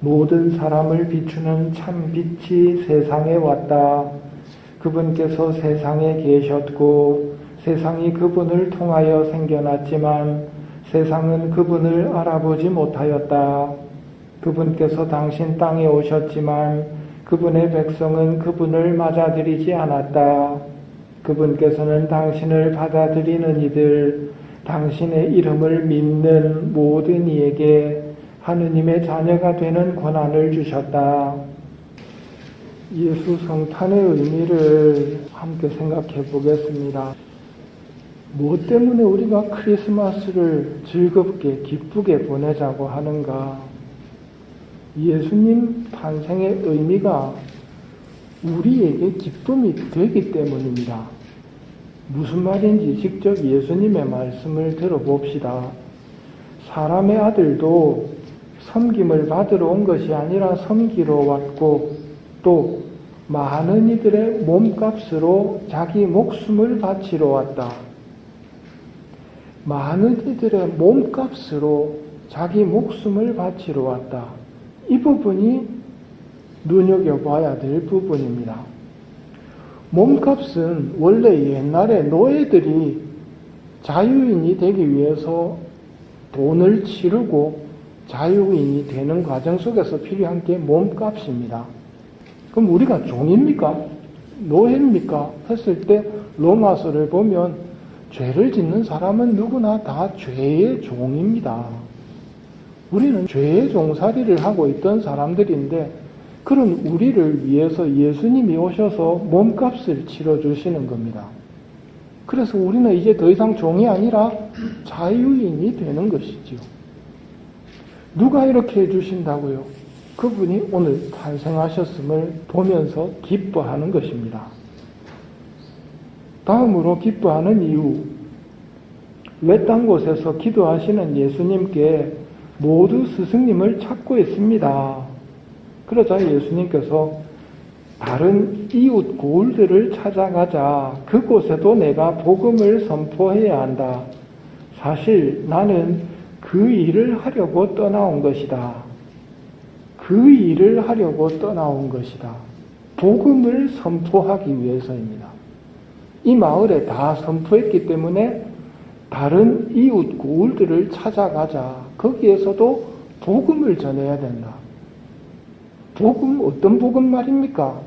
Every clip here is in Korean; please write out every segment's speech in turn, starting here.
모든 사람을 비추는 참 빛이 세상에 왔다. 그분께서 세상에 계셨고 세상이 그분을 통하여 생겨났지만 세상은 그분을 알아보지 못하였다. 그분께서 당신 땅에 오셨지만 그분의 백성은 그분을 맞아들이지 않았다. 그분께서는 당신을 받아들이는 이들, 당신의 이름을 믿는 모든 이에게 하느님의 자녀가 되는 권한을 주셨다. 예수 성탄의 의미를 함께 생각해 보겠습니다. 무엇 때문에 우리가 크리스마스를 즐겁게 기쁘게 보내자고 하는가? 예수님 탄생의 의미가 우리에게 기쁨이 되기 때문입니다. 무슨 말인지 직접 예수님의 말씀을 들어봅시다. 사람의 아들도 섬김을 받으러 온 것이 아니라 섬기러 왔고 또 많은 이들의 몸값으로 자기 목숨을 바치러 왔다. 많은 이들의 몸값으로 자기 목숨을 바치러 왔다. 이 부분이 눈여겨봐야 될 부분입니다. 몸값은 원래 옛날에 노예들이 자유인이 되기 위해서 돈을 치르고 자유인이 되는 과정 속에서 필요한 게 몸값입니다. 그럼 우리가 종입니까? 노예입니까? 했을 때 로마서를 보면 죄를 짓는 사람은 누구나 다 죄의 종입니다. 우리는 죄의 종살이를 하고 있던 사람들인데 그런 우리를 위해서 예수님이 오셔서 몸값을 치러주시는 겁니다. 그래서 우리는 이제 더 이상 종이 아니라 자유인이 되는 것이지요. 누가 이렇게 해주신다고요? 그분이 오늘 탄생하셨음을 보면서 기뻐하는 것입니다. 다음으로 기뻐하는 이유. 외딴 곳에서 기도하시는 예수님께 모두 스승님을 찾고 있습니다. 그러자 예수님께서 다른 이웃 고을들을 찾아가자. 그곳에도 내가 복음을 선포해야 한다. 사실 나는 그 일을 하려고 떠나온 것이다. 그 일을 하려고 떠나온 것이다. 복음을 선포하기 위해서입니다. 이 마을에 다 선포했기 때문에 다른 이웃 고을들을 찾아가자. 거기에서도 복음을 전해야 된다. 복음, 어떤 복음 말입니까?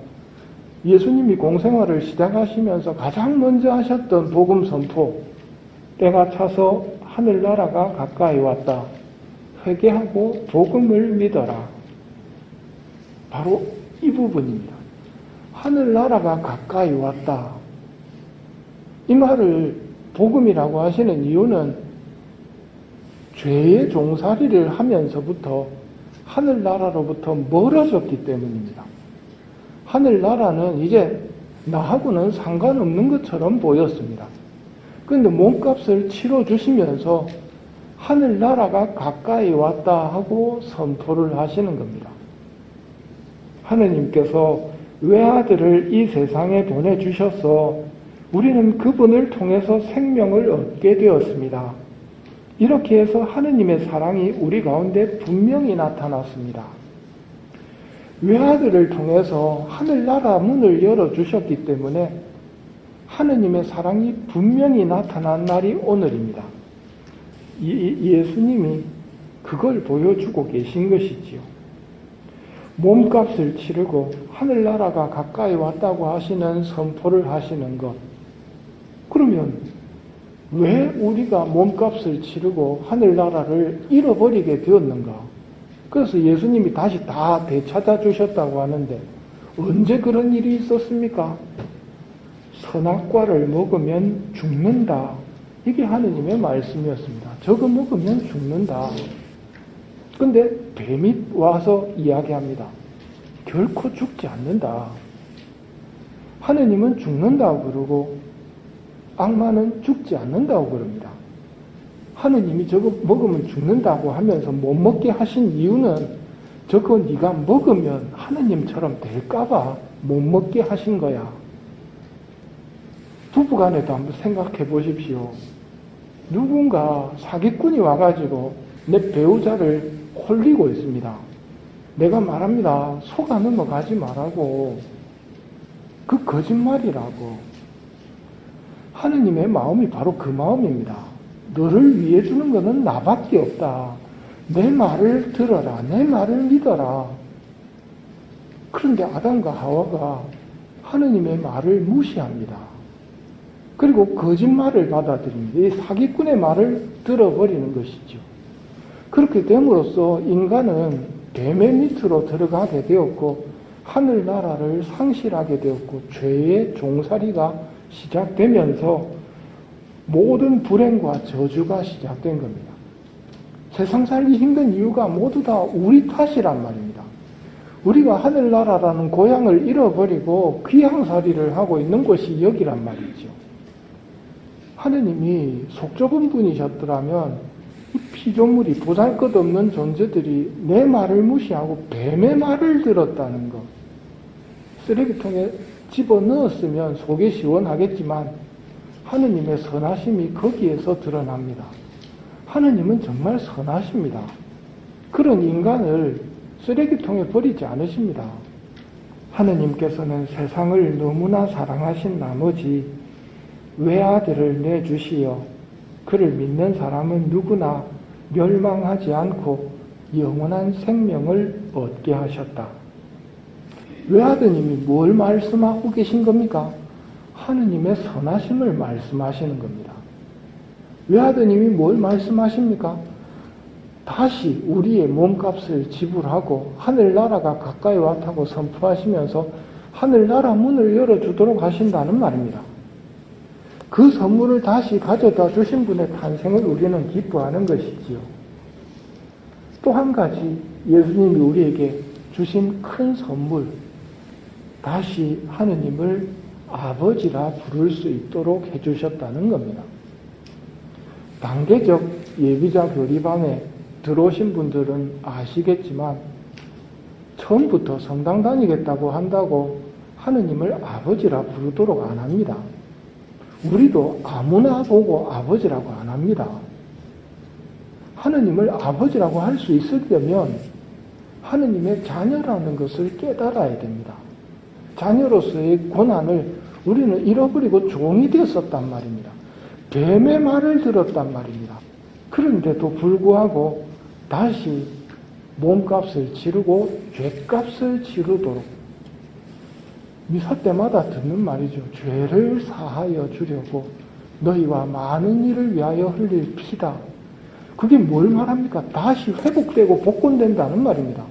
예수님이 공생활을 시작하시면서 가장 먼저 하셨던 복음 선포. 때가 차서 하늘나라가 가까이 왔다. 회개하고 복음을 믿어라. 바로 이 부분입니다. 하늘나라가 가까이 왔다. 이 말을 복음이라고 하시는 이유는 죄의 종살이를 하면서부터 하늘나라로부터 멀어졌기 때문입니다. 하늘나라는 이제 나하고는 상관없는 것처럼 보였습니다. 그런데 몸값을 치러주시면서 하늘나라가 가까이 왔다 하고 선포를 하시는 겁니다. 하느님께서 외아들을 이 세상에 보내주셔서 우리는 그분을 통해서 생명을 얻게 되었습니다. 이렇게 해서 하느님의 사랑이 우리 가운데 분명히 나타났습니다. 외아들을 통해서 하늘나라 문을 열어주셨기 때문에 하느님의 사랑이 분명히 나타난 날이 오늘입니다. 예수님이 그걸 보여주고 계신 것이지요. 몸값을 치르고 하늘나라가 가까이 왔다고 하시는 선포를 하시는 것. 그러면 왜 우리가 몸값을 치르고 하늘나라를 잃어버리게 되었는가? 그래서 예수님이 다시 다 되찾아 주셨다고 하는데 언제 그런 일이 있었습니까? 선악과를 먹으면 죽는다. 이게 하느님의 말씀이었습니다. 저거 먹으면 죽는다. 근데 뱀이 와서 이야기합니다. 결코 죽지 않는다. 하느님은 죽는다고 그러고 악마는 죽지 않는다고 그럽니다. 하느님이 저거 먹으면 죽는다고 하면서 못 먹게 하신 이유는 저거 네가 먹으면 하느님처럼 될까봐 못 먹게 하신 거야. 부부간에도 한번 생각해 보십시오. 누군가 사기꾼이 와가지고 내 배우자를 홀리고 있습니다. 내가 말합니다. 속아 넘어가지 말라고. 그 거짓말이라고. 하느님의 마음이 바로 그 마음입니다. 너를 위해 주는 것은 나밖에 없다. 내 말을 들어라. 내 말을 믿어라. 그런데 아담과 하와가 하느님의 말을 무시합니다. 그리고 거짓말을 받아들입니다. 이 사기꾼의 말을 들어버리는 것이죠. 그렇게 됨으로써 인간은 뱀의 밑으로 들어가게 되었고 하늘나라를 상실하게 되었고 죄의 종살이가 시작되면서 모든 불행과 저주가 시작된 겁니다. 세상 살기 힘든 이유가 모두 다 우리 탓이란 말입니다. 우리가 하늘나라라는 고향을 잃어버리고 귀향살이를 하고 있는 곳이 여기란 말이죠. 하느님이 속 좁은 분이셨더라면 이 피조물이 보잘것없는 존재들이 내 말을 무시하고 뱀의 말을 들었다는 것. 쓰레기통에 집어넣었으면 속이 시원하겠지만 하느님의 선하심이 거기에서 드러납니다. 하느님은 정말 선하십니다. 그런 인간을 쓰레기통에 버리지 않으십니다. 하느님께서는 세상을 너무나 사랑하신 나머지 외아들을 내주시어 그를 믿는 사람은 누구나 멸망하지 않고 영원한 생명을 얻게 하셨다. 외아드님이 뭘 말씀하고 계신 겁니까? 하느님의 선하심을 말씀하시는 겁니다. 외아드님이 뭘 말씀하십니까? 다시 우리의 몸값을 지불하고 하늘나라가 가까이 왔다고 선포하시면서 하늘나라 문을 열어주도록 하신다는 말입니다. 그 선물을 다시 가져다 주신 분의 탄생을 우리는 기뻐하는 것이지요. 또 한 가지 예수님이 우리에게 주신 큰 선물, 다시 하느님을 아버지라 부를 수 있도록 해주셨다는 겁니다. 단계적 예비자 교리반에 들어오신 분들은 아시겠지만 처음부터 성당 다니겠다고 한다고 하느님을 아버지라 부르도록 안 합니다. 우리도 아무나 보고 아버지라고 안 합니다. 하느님을 아버지라고 할 수 있으려면 하느님의 자녀라는 것을 깨달아야 됩니다. 자녀로서의 고난을 우리는 잃어버리고 종이 되었었단 말입니다. 뱀의 말을 들었단 말입니다. 그런데도 불구하고 다시 몸값을 치르고 죄값을 치르도록 미사 때마다 듣는 말이죠. 죄를 사하여 주려고 너희와 많은 일을 위하여 흘릴 피다. 그게 뭘 말합니까? 다시 회복되고 복권된다는 말입니다.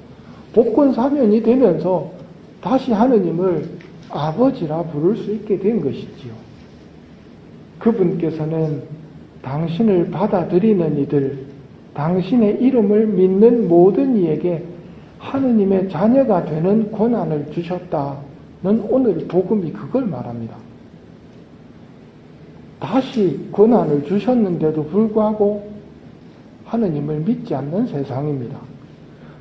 복권 사면이 되면서 다시 하느님을 아버지라 부를 수 있게 된 것이지요. 그분께서는 당신을 받아들이는 이들, 당신의 이름을 믿는 모든 이에게 하느님의 자녀가 되는 권한을 주셨다는 오늘 복음이 그걸 말합니다. 다시 권한을 주셨는데도 불구하고 하느님을 믿지 않는 세상입니다.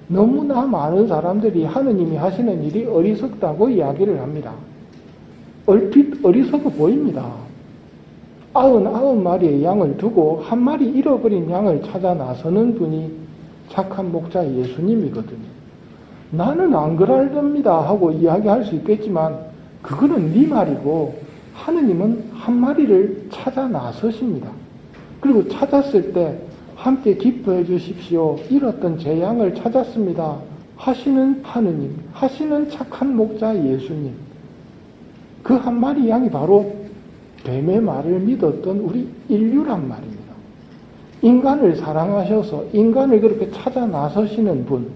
너무나 많은 사람들이 하느님이 하시는 일이 어리석다고 이야기를 합니다. 얼핏 어리석어 보입니다. 99마리의 양을 두고 한 마리 잃어버린 양을 찾아 나서는 분이 착한 목자 예수님이거든요. 나는 안 그럴랍니다 하고 이야기할 수 있겠지만 그거는 네 말이고 하느님은 한 마리를 찾아 나서십니다. 그리고 찾았을 때 함께 기뻐해 주십시오. 잃었던 제 양을 찾았습니다. 하시는 하느님, 하시는 착한 목자 예수님. 그 한 마리 양이 바로 뱀의 말을 믿었던 우리 인류란 말입니다. 인간을 사랑하셔서 인간을 그렇게 찾아 나서시는 분,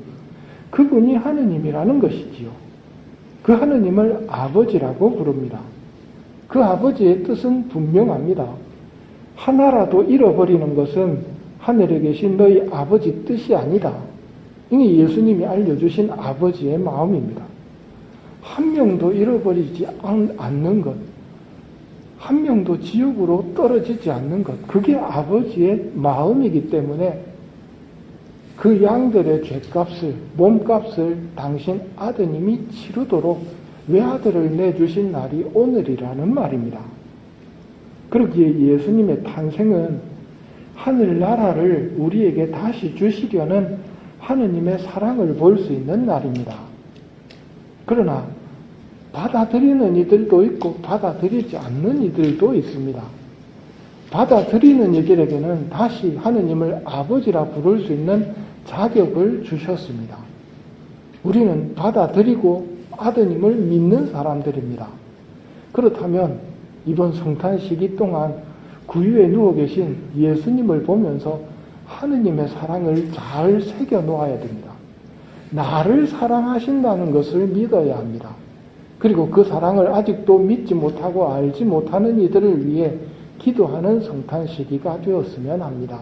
그분이 하느님이라는 것이지요. 그 하느님을 아버지라고 부릅니다. 그 아버지의 뜻은 분명합니다. 하나라도 잃어버리는 것은 하늘에 계신 너희 아버지 뜻이 아니다. 이게 예수님이 알려주신 아버지의 마음입니다. 한 명도 잃어버리지 않는 것, 한 명도 지옥으로 떨어지지 않는 것, 그게 아버지의 마음이기 때문에 그 양들의 죄값을, 몸값을 당신 아드님이 치르도록 외아들을 내주신 날이 오늘이라는 말입니다. 그러기에 예수님의 탄생은 하늘나라를 우리에게 다시 주시려는 하느님의 사랑을 볼 수 있는 날입니다. 그러나 받아들이는 이들도 있고 받아들이지 않는 이들도 있습니다. 받아들이는 이들에게는 다시 하느님을 아버지라 부를 수 있는 자격을 주셨습니다. 우리는 받아들이고 아드님을 믿는 사람들입니다. 그렇다면 이번 성탄 시기 동안 구유에 누워 계신 예수님을 보면서 하느님의 사랑을 잘 새겨 놓아야 됩니다. 나를 사랑하신다는 것을 믿어야 합니다. 그리고 그 사랑을 아직도 믿지 못하고 알지 못하는 이들을 위해 기도하는 성탄 시기가 되었으면 합니다.